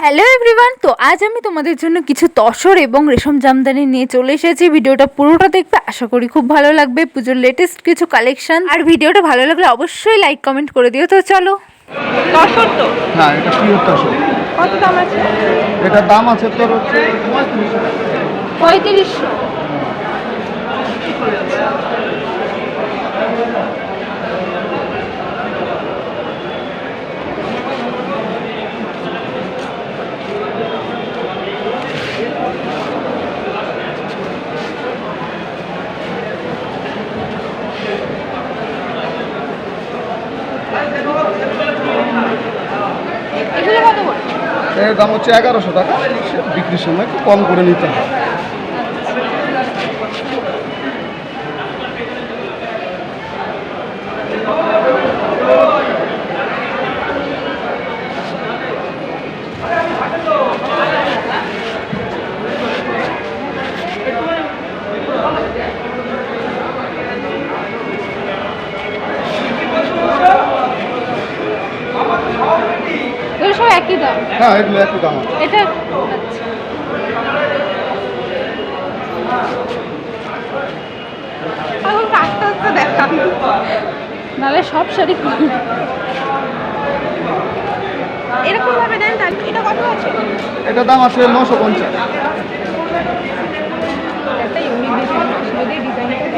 Hello everyone, তো আজ আমি তোমাদের জন্য কিছু তসর এবং রেশম জামদানি নিয়ে চলে এসেছি। ভিডিওটা পুরোটা দেখবে, আশা করি খুব ভালো লাগবে। পুজোর লেটেস্ট কিছু কালেকশন। আর ভিডিওটা ভালো লাগলে অবশ্যই লাইক কমেন্ট করে দিও। তো চলো। তসর তো হ্যাঁ, এটা পিওর তসর। কত দাম আছে? এটার দাম আছে তোর হচ্ছে 3500। এগুলো কত করে? এর দাম হচ্ছে 1100 টাকা। বিক্রির সময় একটু কম করে নিতে হয়। এগুলো সব একই দাম? হ্যাঁ, এগুলো একটু দাম আছে। এটা এখন কাটতে কাটতে দেখান, নাহলে সব শাড়ি এরকম ভাবে দেন। তাহলে এটা কত আছে? এটার দাম আছে 950। একটা ইউনিক ডিজাইন, যদি ডিজাইনটা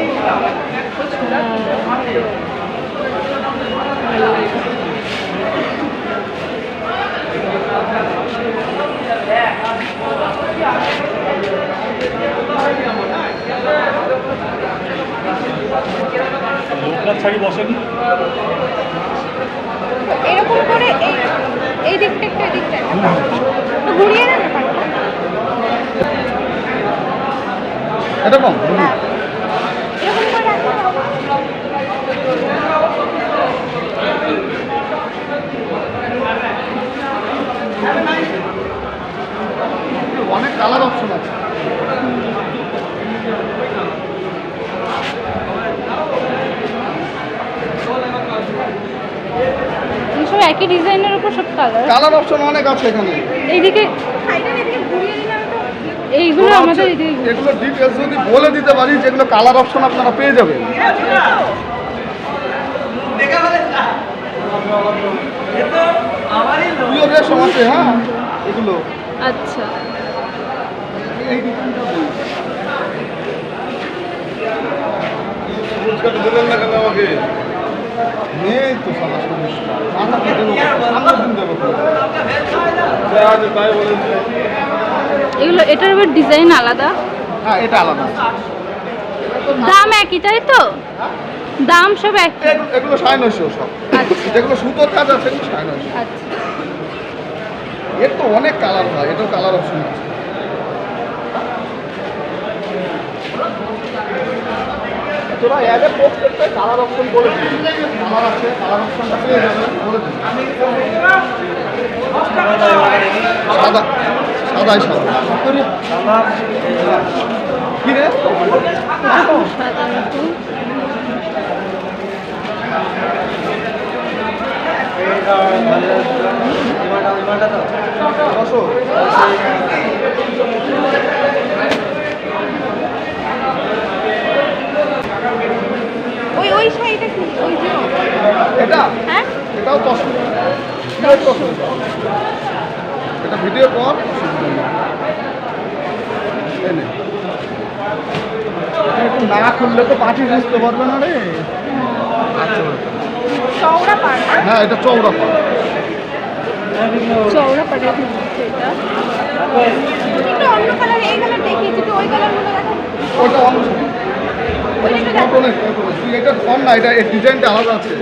শাড়ি বসেনি এরকম করে এই দিকটা একটু, এই দিকটা একটু ঘুরিয়ে দেন না পারবে? এটা কম হ্যাঁ, এরকম করে রাখতে হবে। অনেক কালার অপশন আছে। সব একই ডিজাইনের উপর সব কালার। কালার অপশন অনেক আছে এখানে। এইদিকে এইগুলো আমাদের এগুলো ডিটেলস যদি বলে দিতে পারি, যেগুলো কালার অপশন আপনারা পেয়ে যাবেন। পিওর রেশম আছে। হ্যাঁ, এগুলো আচ্ছা, এই ডিজাইনটা দিলেন না কেন আমাকে? নেই তো সাদা সমস্যা। মাথা কেটে আমরা দিন দেবো তাই বলেন। এগুলো এটার আবার ডিজাইন আলাদা, হ্যাঁ, এটা আলাদা। দাম একই তাই তো? দাম সব একই? এগুলো 950 সব। আচ্ছা যেগুলো সুতোর কাজ আছে 950। আচ্ছা। এর তো অনেক কালার হয়, এটাও কালার অপশন আছে। তোরা এদের প্রত্যেকটা কালার অপশন বলে দিন। কালার আছে, কালার অপশনটা পেয়ে যাবেন, বলে দিন। সাদা, সাদাই সাদা। কি রে? ছশো। ওই শাড়িটা কি? ওই যে এটা? হ্যাঁ, এটাও পছন্দ। এটা ভিডিও কর। না খুললে তো পাঠি বুঝতে পারবে না রে। চওড়া পাড় না? হ্যাঁ, এটা চৌড়া পাড়। চওড়া পাড়ের মধ্যে এটা একটু অন্য কালার। এই কালার দেখিয়েছি তো, ওই কালারগুলো দেখো। ওটা অংশ। এটা কম না, এটা এর ডিজাইনটা আলাদা আছে।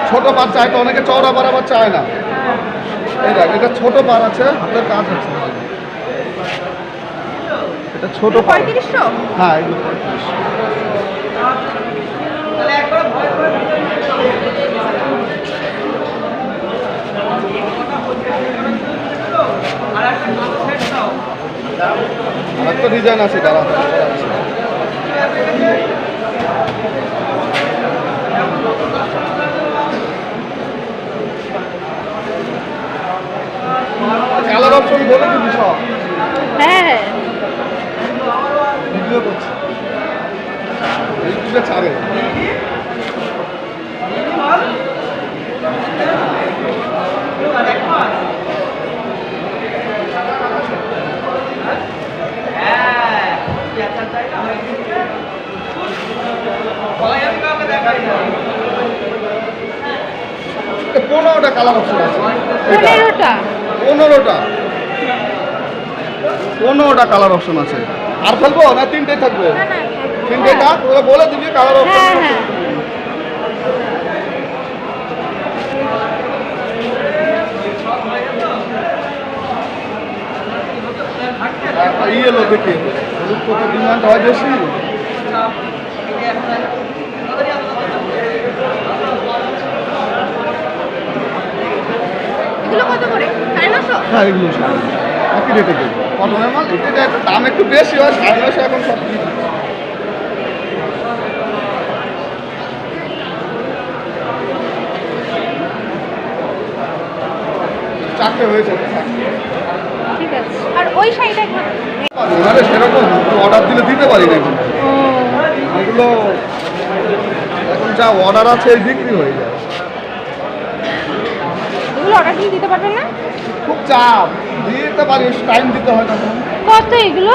ছোট পাড় চায় তো অনেকে, চওড়া পাড় আবার চায় না। এই দেখ, এটা ছোট পাড় আছে, হাতের কাজ আছে। এটা ছোট পাড়। 3500? হ্যাঁ, এগুলো 3500। আর একটা ডিজাইন আছে কালার। কালার অপশন বলে দিবি সব হ্যাঁ ভিডিও করছি ইউটিউবে ছাড়ে এ 15টা কালার অপশন আছে এটা 15টা 15টা কালার অপশন আছে আর ফেলবো না তিনটেই থাকবে না না তিনটেই থাক ওরা বলে দিবি কালার অপশন হ্যাঁ হ্যাঁ ইয়েলো দেখি হলুদ কত ডিমান্ড হয় বেশি এগুলো কত করে 950 হ্যাঁ এগুলো সব একই রেটে দেবে কটনের মাল এটা দাম একটু বেশি হয় 950 এখন সব কিছু চারটে হয়েছে ঠিক আছে আর ওই শাড়িটা ওনারে সেরকম অর্ডার দিলে দিতে পারি না এগুলো। ও এগুলো এখন যা অর্ডার আছে এই বিক্রি হয়ে যায় এগুলো অর্ডার দিয়ে দিতে পারবেন না খুব চাপ দিতে পারি টাইম দিতে হয় তখন কত এগুলো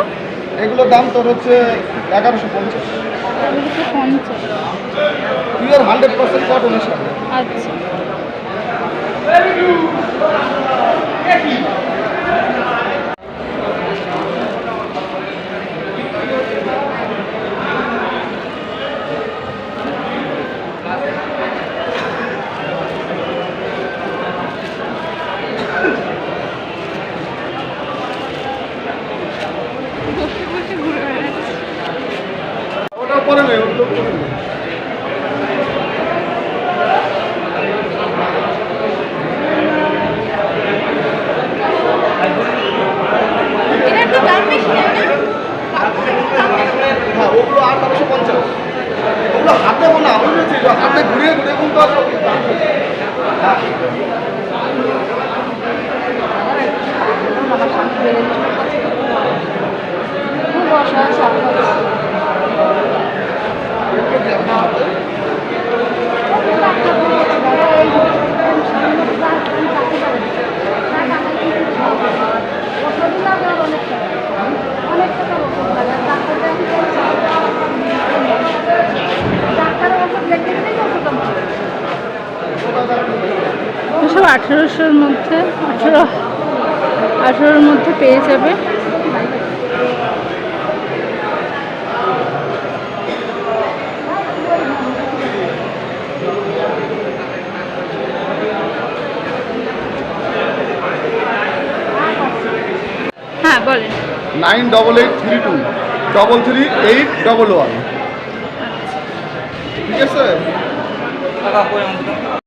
এগুলোর দাম তোর হচ্ছে 1150 পিওর 100% কটনের সাথে আচ্ছা ওটা পরে নেই ওটা পরে নেই এটা একটু দাম বেশি তাই না হ্যাঁ ওগুলো 1850 ওগুলো হাতে বোনা বুঝেছি হাতে ঘুরিয়ে ঘুরিয়ে কিন্তু আর হ্যাঁ সব 1800-র মধ্যে 18-র মধ্যে পেয়ে যাবে হ্যাঁ বলেন 9882 33811 ঠিক আছে